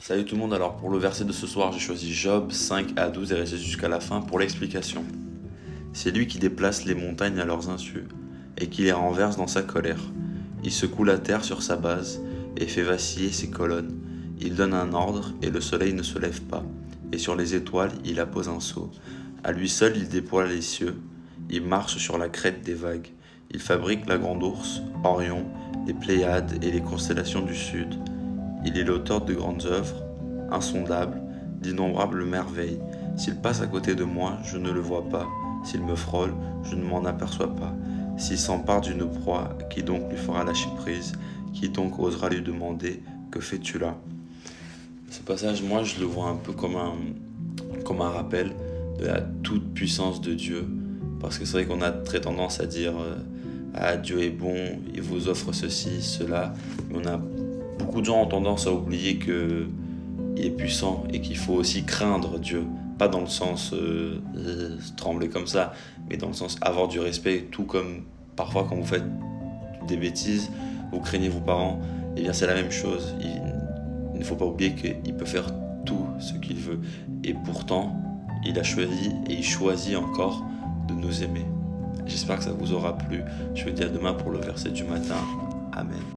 Salut tout le monde, alors pour le verset de ce soir, j'ai choisi Job 5 à 12 et resté jusqu'à la fin pour l'explication. C'est lui qui déplace les montagnes à leurs insus et qui les renverse dans sa colère. Il secoue la terre sur sa base et fait vaciller ses colonnes. Il donne un ordre et le soleil ne se lève pas. Et sur les étoiles, il appose un sceau. À lui seul, il déploie les cieux. Il marche sur la crête des vagues. Il fabrique la grande ourse, Orion, les Pléiades et les constellations du sud. Il est l'auteur de grandes œuvres, insondables, d'innombrables merveilles. S'il passe à côté de moi, je ne le vois pas. S'il me frôle, je ne m'en aperçois pas. S'il s'empare d'une proie, qui donc lui fera lâcher prise? Qui donc osera lui demander « Que fais-tu là ?» Ce passage, moi, je le vois un peu comme un rappel de la toute-puissance de Dieu. Parce que c'est vrai qu'on a très tendance à dire Ah, Dieu est bon, il vous offre ceci, cela. Mais beaucoup de gens ont tendance à oublier qu'il est puissant et qu'il faut aussi craindre Dieu. Pas dans le sens trembler comme ça, mais dans le sens avoir du respect, tout comme parfois quand vous faites des bêtises, vous craignez vos parents, et bien c'est la même chose. Il ne faut pas oublier qu'il peut faire tout ce qu'il veut. Et pourtant, il a choisi et il choisit encore de nous aimer. J'espère que ça vous aura plu. Je vous dis à demain pour le verset du matin. Amen.